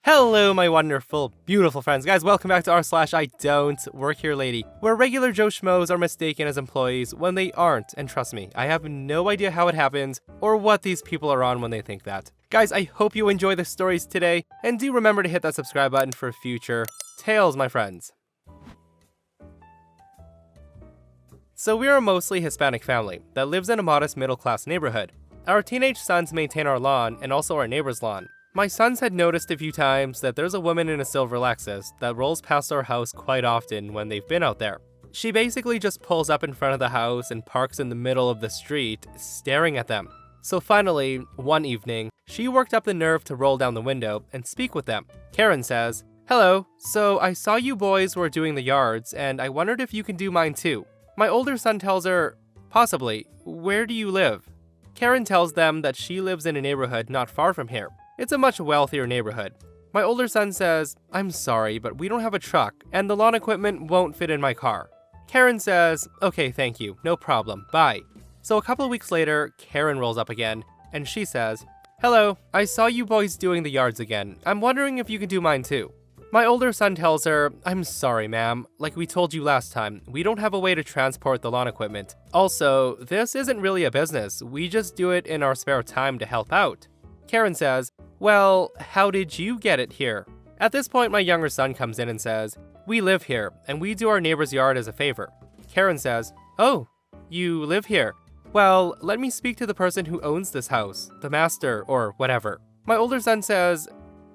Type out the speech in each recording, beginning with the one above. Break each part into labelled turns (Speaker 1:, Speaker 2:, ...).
Speaker 1: Hello, my wonderful, beautiful friends. Guys, welcome back to r/IDontWorkHereLady, where regular Joe Schmoes are mistaken as employees when they aren't. And trust me, I have no idea how it happens or what these people are on when they think that. Guys, I hope you enjoy the stories today, and do remember to hit that subscribe button for future tales, my friends. So we're a mostly Hispanic family that lives in a modest middle-class neighborhood. Our teenage sons maintain our lawn and also our neighbor's lawn. My sons had noticed a few times that there's a woman in a silver Lexus that rolls past our house quite often when they've been out there. She basically just pulls up in front of the house and parks in the middle of the street, staring at them. So finally, one evening, she worked up the nerve to roll down the window and speak with them. Karen says, "Hello, so I saw you boys were doing the yards, and I wondered if you can do mine too." My older son tells her, "Possibly. Where do you live?" Karen tells them that she lives in a neighborhood not far from here. It's a much wealthier neighborhood. My older son says, "I'm sorry, but we don't have a truck, and the lawn equipment won't fit in my car." Karen says, "Okay, thank you, no problem, bye." So a couple of weeks later, Karen rolls up again, and she says, "Hello, I saw you boys doing the yards again. I'm wondering if you can do mine too." My older son tells her, "I'm sorry, ma'am. Like we told you last time, we don't have a way to transport the lawn equipment. Also, this isn't really a business. We just do it in our spare time to help out." Karen says, "Well, how did you get it here?" At this point, my younger son comes in and says, "We live here, and we do our neighbor's yard as a favor." Karen says, "Oh, you live here? Well, let me speak to the person who owns this house, the master, or whatever." My older son says,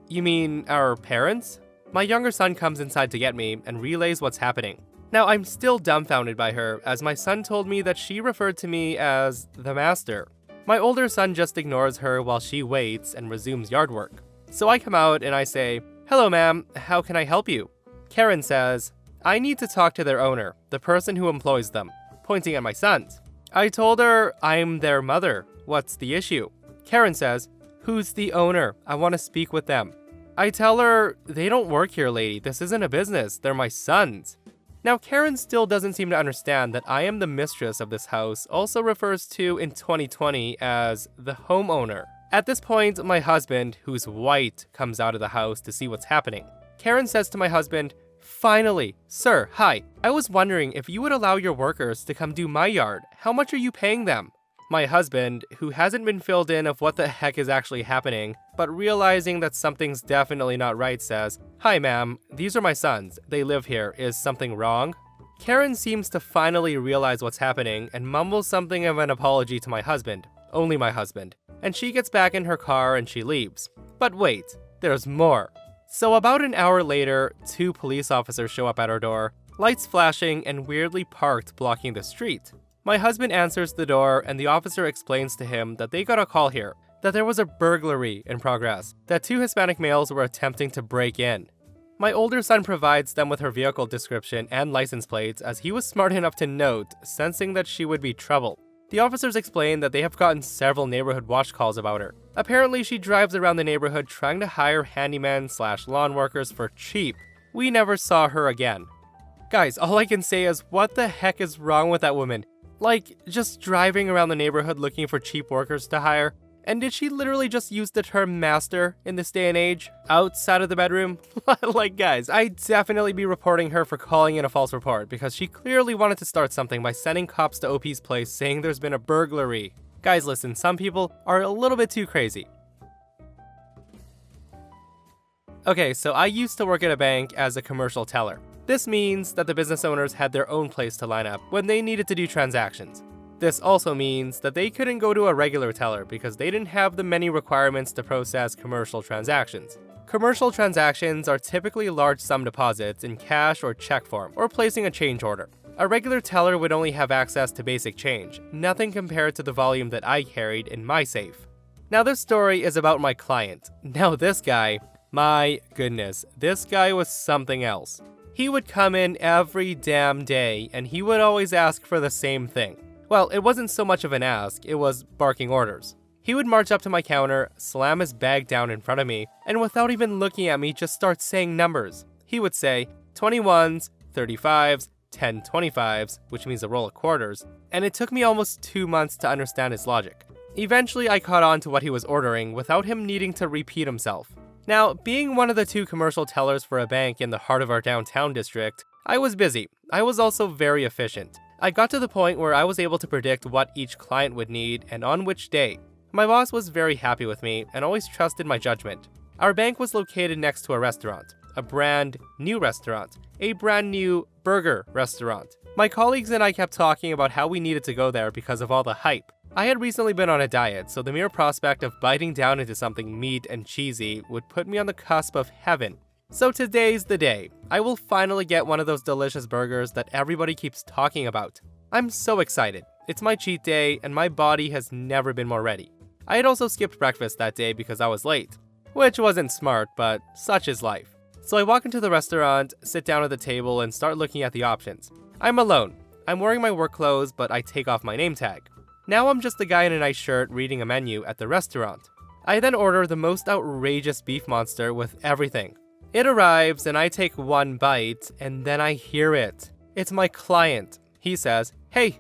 Speaker 1: "You mean our parents?" My younger son comes inside to get me and relays what's happening. Now, I'm still dumbfounded by her, as my son told me that she referred to me as the master. My older son just ignores her while she waits and resumes yard work. So I come out and I say, "Hello, ma'am, how can I help you?" Karen says, "I need to talk to their owner, the person who employs them," pointing at my sons. I told her I'm their mother. What's the issue? Karen says, "Who's the owner? I want to speak with them." I tell her, "They don't work here, lady. This isn't a business. They're my sons." Now, Karen still doesn't seem to understand that I am the mistress of this house, also refers to in 2020 as the homeowner. At this point, my husband, who's white, comes out of the house to see what's happening. Karen says to my husband, "Finally, sir, hi. I was wondering if you would allow your workers to come do my yard. How much are you paying them?" My husband, who hasn't been filled in of what the heck is actually happening, but realizing that something's definitely not right, says, "Hi ma'am, these are my sons. They live here. Is something wrong?" Karen seems to finally realize what's happening and mumbles something of an apology to my husband, only my husband, and she gets back in her car and she leaves. But wait, there's more. So about an hour later, 2 police officers show up at our door, lights flashing and weirdly parked blocking the street. My husband answers the door and the officer explains to him that they got a call here, that there was a burglary in progress, that 2 Hispanic males were attempting to break in. My older son provides them with her vehicle description and license plates as he was smart enough to note, sensing that she would be trouble. The officers explain that they have gotten several neighborhood watch calls about her. Apparently she drives around the neighborhood trying to hire handymen/lawn workers for cheap. We never saw her again. Guys, all I can say is what the heck is wrong with that woman? Like, just driving around the neighborhood looking for cheap workers to hire? And did she literally just use the term master in this day and age, outside of the bedroom? Like, guys, I'd definitely be reporting her for calling in a false report, because she clearly wanted to start something by sending cops to OP's place saying there's been a burglary. Guys, listen, some people are a little bit too crazy. Okay, so I used to work at a bank as a commercial teller. This means that the business owners had their own place to line up when they needed to do transactions. This also means that they couldn't go to a regular teller because they didn't have the many requirements to process commercial transactions. Commercial transactions are typically large sum deposits in cash or check form, or placing a change order. A regular teller would only have access to basic change, nothing compared to the volume that I carried in my safe. Now this story is about my client. Now this guy, my goodness, this guy was something else. He would come in every damn day, and he would always ask for the same thing. Well, it wasn't so much of an ask, it was barking orders. He would march up to my counter, slam his bag down in front of me, and without even looking at me, just start saying numbers. He would say 21s, 35s, 10 25s, which means a roll of quarters, and it took me almost 2 months to understand his logic. Eventually, I caught on to what he was ordering without him needing to repeat himself. Now, being one of the 2 commercial tellers for a bank in the heart of our downtown district, I was busy. I was also very efficient. I got to the point where I was able to predict what each client would need and on which day. My boss was very happy with me and always trusted my judgment. Our bank was located next to a restaurant, a brand new restaurant, a brand new burger restaurant. My colleagues and I kept talking about how we needed to go there because of all the hype. I had recently been on a diet, so the mere prospect of biting down into something meat and cheesy would put me on the cusp of heaven. So today's the day. I will finally get one of those delicious burgers that everybody keeps talking about. I'm so excited. It's my cheat day, and my body has never been more ready. I had also skipped breakfast that day because I was late, which wasn't smart, but such is life. So I walk into the restaurant, sit down at the table, and start looking at the options. I'm alone. I'm wearing my work clothes, but I take off my name tag. Now I'm just the guy in a nice shirt reading a menu at the restaurant. I then order the most outrageous beef monster with everything. It arrives and I take one bite and then I hear it. It's my client. He says, "Hey,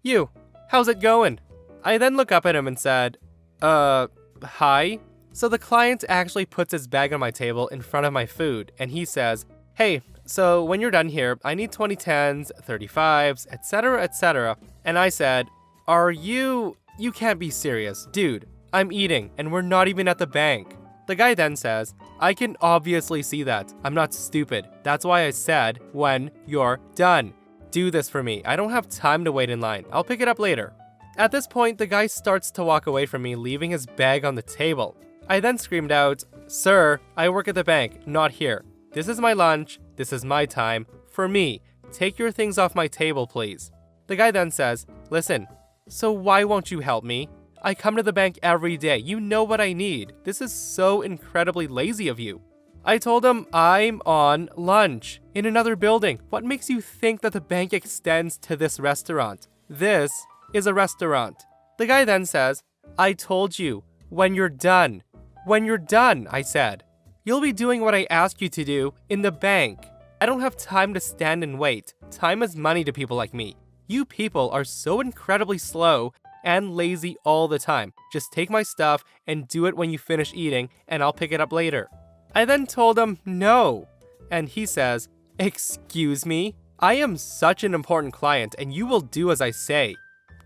Speaker 1: you, how's it going?" I then look up at him and said, hi? So the client actually puts his bag on my table in front of my food and he says, "Hey, so when you're done here, I need 2010s, 35s, etc, etc. And I said, You can't be serious, dude. I'm eating, and we're not even at the bank." The guy then says, "I can obviously see that. I'm not stupid. That's why I said, when you're done. Do this for me. I don't have time to wait in line. I'll pick it up later." At this point, the guy starts to walk away from me, leaving his bag on the table. I then screamed out, "Sir, I work at the bank, not here. This is my lunch. This is my time. For me. Take your things off my table, please." The guy then says, "Listen, so why won't you help me? I come to the bank every day. You know what I need. This is so incredibly lazy of you." I told him I'm on lunch in another building. What makes you think that the bank extends to this restaurant? This is a restaurant. The guy then says, "I told you, when you're done." "When you're done," I said. "You'll be doing what I asked you to do in the bank. I don't have time to stand and wait. Time is money to people like me. You people are so incredibly slow and lazy all the time. Just take my stuff and do it when you finish eating, and I'll pick it up later." I then told him no. And he says, "Excuse me? I am such an important client, and you will do as I say.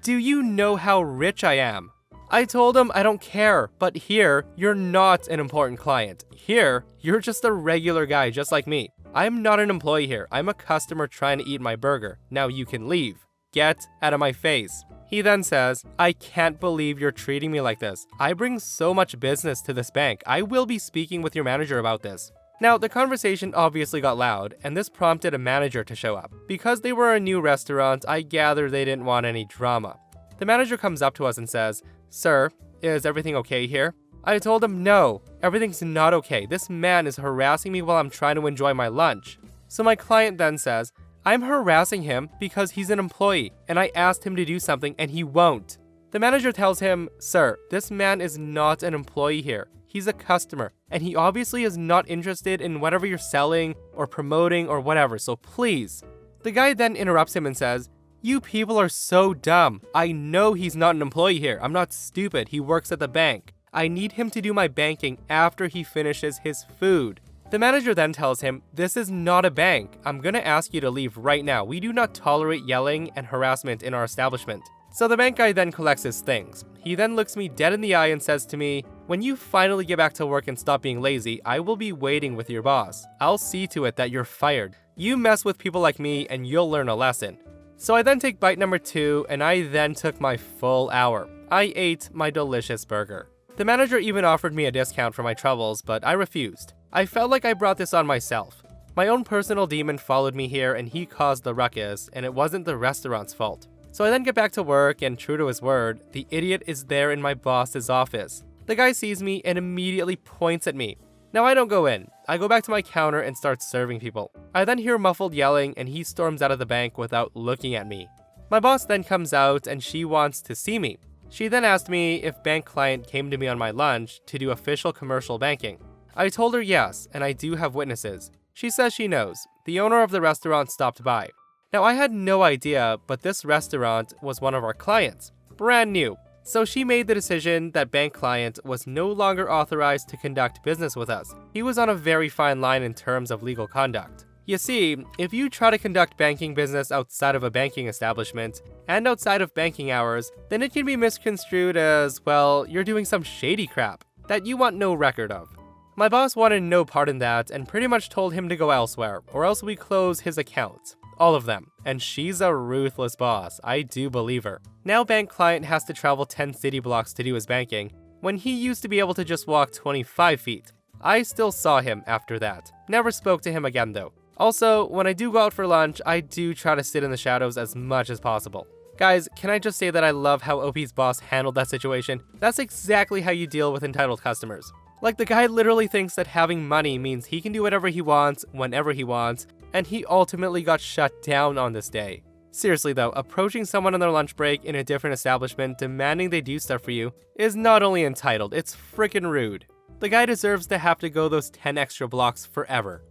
Speaker 1: Do you know how rich I am?" I told him I don't care, but here, you're not an important client. Here, you're just a regular guy just like me. I'm not an employee here. I'm a customer trying to eat my burger. Now you can leave. Get out of my face. He then says, "I can't believe you're treating me like this. I bring so much business to this bank. I will be speaking with your manager about this." Now, the conversation obviously got loud, and this prompted a manager to show up. Because they were a new restaurant, I gather they didn't want any drama. The manager comes up to us and says, "Sir, is everything okay here?" I told him, "No, everything's not okay. This man is harassing me while I'm trying to enjoy my lunch." So my client then says, "I'm harassing him because he's an employee, and I asked him to do something and he won't." The manager tells him, "Sir, this man is not an employee here. He's a customer, and he obviously is not interested in whatever you're selling or promoting or whatever, so please." The guy then interrupts him and says, "You people are so dumb. I know he's not an employee here. I'm not stupid. He works at the bank. I need him to do my banking after he finishes his food." The manager then tells him, "This is not a bank. I'm gonna ask you to leave right now. We do not tolerate yelling and harassment in our establishment." So the bank guy then collects his things. He then looks me dead in the eye and says to me, "When you finally get back to work and stop being lazy, I will be waiting with your boss. I'll see to it that you're fired. You mess with people like me and you'll learn a lesson." So I then take bite number 2, and I then took my full hour. I ate my delicious burger. The manager even offered me a discount for my troubles, but I refused. I felt like I brought this on myself. My own personal demon followed me here and he caused the ruckus, and it wasn't the restaurant's fault. So I then get back to work, and true to his word, the idiot is there in my boss's office. The guy sees me and immediately points at me. Now I don't go in. I go back to my counter and start serving people. I then hear muffled yelling and he storms out of the bank without looking at me. My boss then comes out and she wants to see me. She then asked me if bank client came to me on my lunch to do official commercial banking. I told her yes, and I do have witnesses. She says she knows. The owner of the restaurant stopped by. Now I had no idea, but this restaurant was one of our clients. Brand new. So she made the decision that bank client was no longer authorized to conduct business with us. He was on a very fine line in terms of legal conduct. You see, if you try to conduct banking business outside of a banking establishment and outside of banking hours, then it can be misconstrued as, well, you're doing some shady crap that you want no record of. My boss wanted no part in that and pretty much told him to go elsewhere, or else we close his accounts. All of them. And she's a ruthless boss, I do believe her. Now bank client has to travel 10 city blocks to do his banking, when he used to be able to just walk 25 feet. I still saw him after that. Never spoke to him again though. Also, when I do go out for lunch, I do try to sit in the shadows as much as possible. Guys, can I just say that I love how OP's boss handled that situation? That's exactly how you deal with entitled customers. Like, the guy literally thinks that having money means he can do whatever he wants, whenever he wants, and he ultimately got shut down on this day. Seriously though, approaching someone on their lunch break in a different establishment demanding they do stuff for you is not only entitled, it's freaking rude. The guy deserves to have to go those 10 extra blocks forever.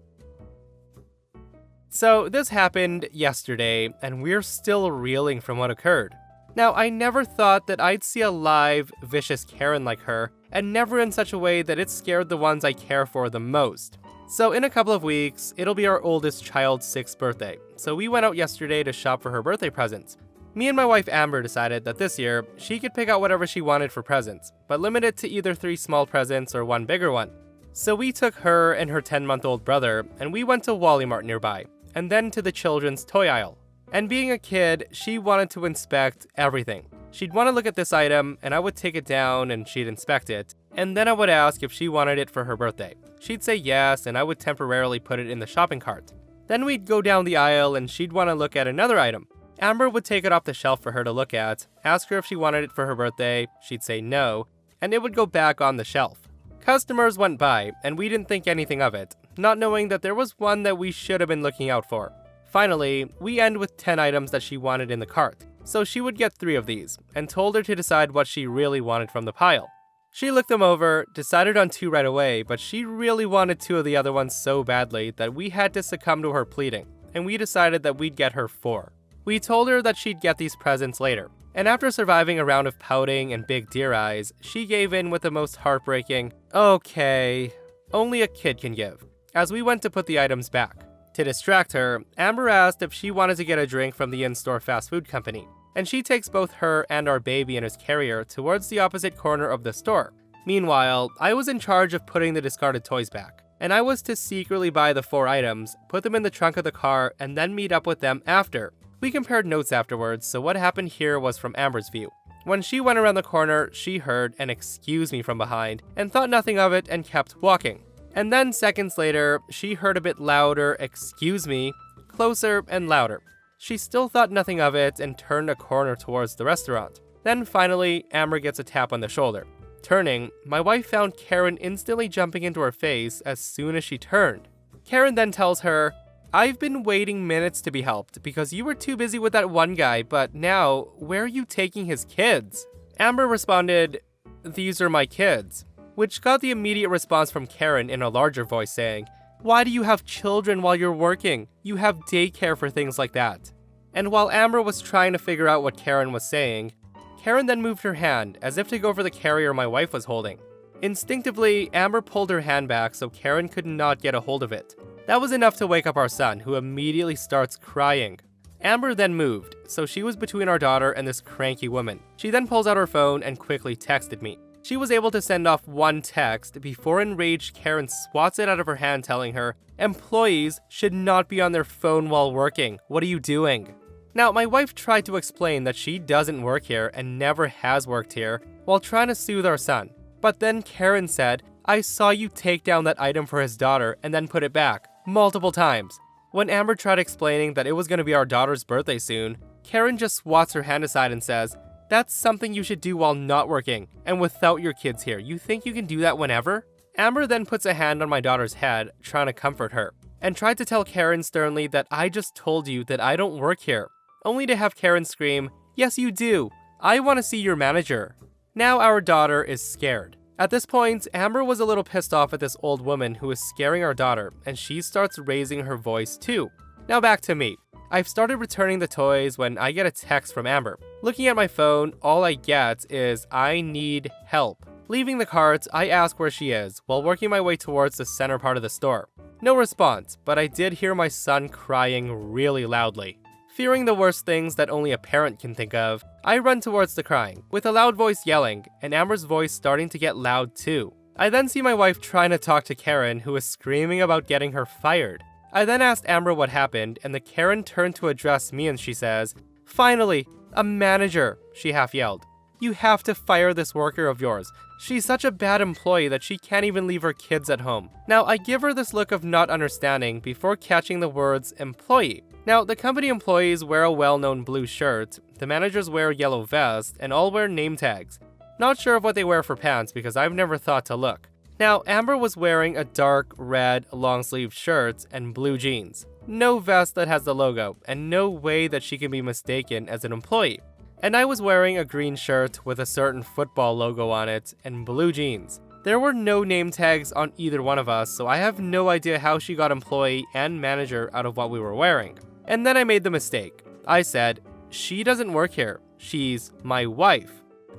Speaker 1: So this happened yesterday, and we're still reeling from what occurred. Now, I never thought that I'd see a live, vicious Karen like her, and never in such a way that it scared the ones I care for the most. So in a couple of weeks, it'll be our oldest child's 6th birthday, so we went out yesterday to shop for her birthday presents. Me and my wife Amber decided that this year, she could pick out whatever she wanted for presents, but limit it to either 3 small presents or 1 bigger one. So we took her and her 10-month-old brother, and we went to Wally Mart nearby, and then to the children's toy aisle. And being a kid, she wanted to inspect everything. She'd want to look at this item, and I would take it down and she'd inspect it, and then I would ask if she wanted it for her birthday. She'd say yes, and I would temporarily put it in the shopping cart. Then we'd go down the aisle and she'd want to look at another item. Amber would take it off the shelf for her to look at, ask her if she wanted it for her birthday, she'd say no, and it would go back on the shelf. Customers went by, and we didn't think anything of it, not knowing that there was one that we should have been looking out for. Finally, we end with 10 items that she wanted in the cart, so she would get 3 of these, and told her to decide what she really wanted from the pile. She looked them over, decided on 2 right away, but she really wanted 2 of the other ones so badly that we had to succumb to her pleading, and we decided that we'd get her 4. We told her that she'd get these presents later, and after surviving a round of pouting and big deer eyes, she gave in with the most heartbreaking, "Okay, only a kid can give," as we went to put the items back. To distract her, Amber asked if she wanted to get a drink from the in-store fast food company, and she takes both her and our baby in his carrier towards the opposite corner of the store. Meanwhile, I was in charge of putting the discarded toys back, and I was to secretly buy the 4 items, put them in the trunk of the car, and then meet up with them after. We compared notes afterwards, so what happened here was from Amber's view. When she went around the corner, she heard an "excuse me" from behind, and thought nothing of it and kept walking. And then seconds later, she heard a bit louder "excuse me," closer and louder. She still thought nothing of it and turned a corner towards the restaurant. Then finally, Amber gets a tap on the shoulder. Turning, my wife found Karen instantly jumping into her face as soon as she turned. Karen then tells her, "I've been waiting minutes to be helped because you were too busy with that one guy, but now, where are you taking his kids?" Amber responded, "These are my kids," which got the immediate response from Karen in a larger voice saying, "Why do you have children while you're working? You have daycare for things like that." And while Amber was trying to figure out what Karen was saying, Karen then moved her hand as if to go for the carrier my wife was holding. Instinctively, Amber pulled her hand back so Karen could not get a hold of it. That was enough to wake up our son, who immediately starts crying. Amber then moved, so she was between our daughter and this cranky woman. She then pulls out her phone and quickly texted me. She was able to send off 1 text before enraged Karen swats it out of her hand telling her, "Employees should not be on their phone while working. What are you doing?" Now, my wife tried to explain that she doesn't work here and never has worked here while trying to soothe our son. But then Karen said, "I saw you take down that item for his daughter and then put it back, multiple times." When Amber tried explaining that it was going to be our daughter's birthday soon, Karen just swats her hand aside and says, "That's something you should do while not working, and without your kids here. You think you can do that whenever?" Amber then puts a hand on my daughter's head, trying to comfort her, and tried to tell Karen sternly that I just told you that I don't work here, only to have Karen scream, "Yes, you do. I want to see your manager." Now our daughter is scared. At this point, Amber was a little pissed off at this old woman who is scaring our daughter, and she starts raising her voice too. Now back to me. I've started returning the toys when I get a text from Amber. Looking at my phone, all I get is "I need help." Leaving the cart, I ask where she is, while working my way towards the center part of the store. No response, but I did hear my son crying really loudly. Fearing the worst things that only a parent can think of, I run towards the crying, with a loud voice yelling, and Amber's voice starting to get loud too. I then see my wife trying to talk to Karen, who is screaming about getting her fired. I then asked Amber what happened, and the Karen turned to address me and she says, "Finally, a manager," she half yelled. "You have to fire this worker of yours. She's such a bad employee that she can't even leave her kids at home." Now, I give her this look of not understanding before catching the words employee. Now, the company employees wear a well-known blue shirt, the managers wear a yellow vest, and all wear name tags. Not sure of what they wear for pants because I've never thought to look. Now, Amber was wearing a dark red long-sleeved shirt and blue jeans. No vest that has the logo, and no way that she can be mistaken as an employee. And I was wearing a green shirt with a certain football logo on it and blue jeans. There were no name tags on either one of us, so I have no idea how she got employee and manager out of what we were wearing. And then I made the mistake. I said, "She doesn't work here. She's my wife."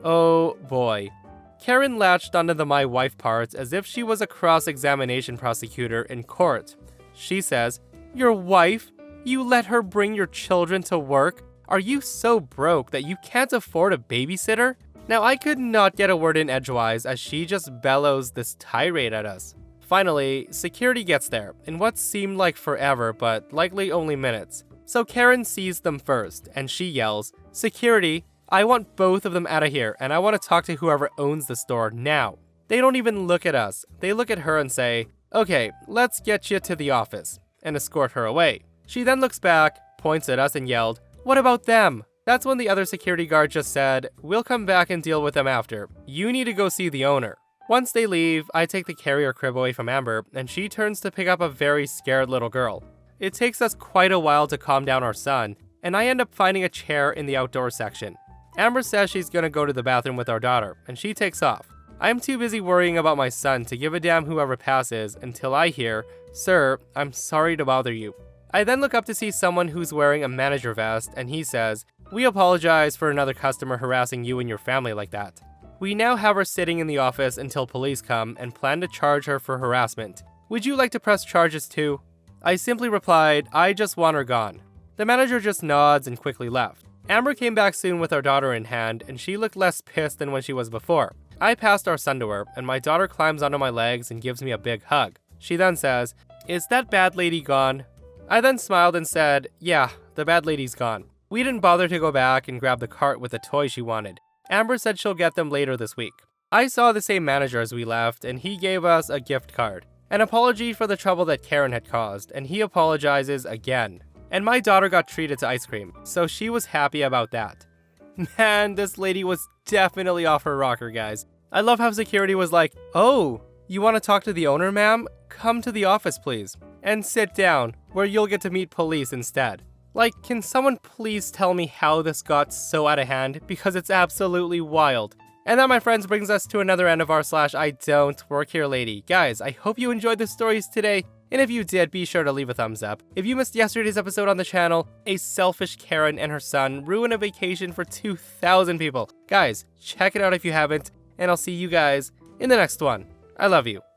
Speaker 1: Oh boy. Karen latched onto the "my wife" part as if she was a cross-examination prosecutor in court. She says, "Your wife? You let her bring your children to work? Are you so broke that you can't afford a babysitter?" Now, I could not get a word in edgewise as she just bellows this tirade at us. Finally, security gets there, in what seemed like forever, but likely only minutes. So Karen sees them first, and she yells, "Security, I want both of them out of here, and I want to talk to whoever owns the store now." They don't even look at us. They look at her and say, "Okay, let's get you to the office," and escort her away. She then looks back, points at us and yelled, "What about them?" That's when the other security guard just said, "We'll come back and deal with them after. You need to go see the owner." Once they leave, I take the carrier crib away from Amber, and she turns to pick up a very scared little girl. It takes us quite a while to calm down our son, and I end up finding a chair in the outdoor section. Amber says she's gonna go to the bathroom with our daughter, and she takes off. I'm too busy worrying about my son to give a damn whoever passes until I hear, "Sir, I'm sorry to bother you." I then look up to see someone who's wearing a manager vest, and he says, "We apologize for another customer harassing you and your family like that." We now have her sitting in the office until police come and plan to charge her for harassment. "Would you like to press charges too?" I simply replied, "I just want her gone." The manager just nods and quickly left. Amber came back soon with our daughter in hand, and she looked less pissed than when she was before. I passed our son to her, and my daughter climbs onto my legs and gives me a big hug. She then says, "Is that bad lady gone?" I then smiled and said, "Yeah, the bad lady's gone." We didn't bother to go back and grab the cart with the toy she wanted. Amber said she'll get them later this week. I saw the same manager as we left, and he gave us a gift card. An apology for the trouble that Karen had caused, and he apologizes again. And my daughter got treated to ice cream, so she was happy about that. Man, this lady was definitely off her rocker, guys. I love how security was like, "Oh, you want to talk to the owner, ma'am? Come to the office, please. And sit down, where you'll get to meet police instead." Like, can someone please tell me how this got so out of hand? Because it's absolutely wild. And that, my friends, brings us to another end of our /IDontWorkHereLady. Guys, I hope you enjoyed the stories today. And if you did, be sure to leave a thumbs up. If you missed yesterday's episode on the channel, a selfish Karen and her son ruin a vacation for 2,000 people. Guys, check it out if you haven't, and I'll see you guys in the next one. I love you.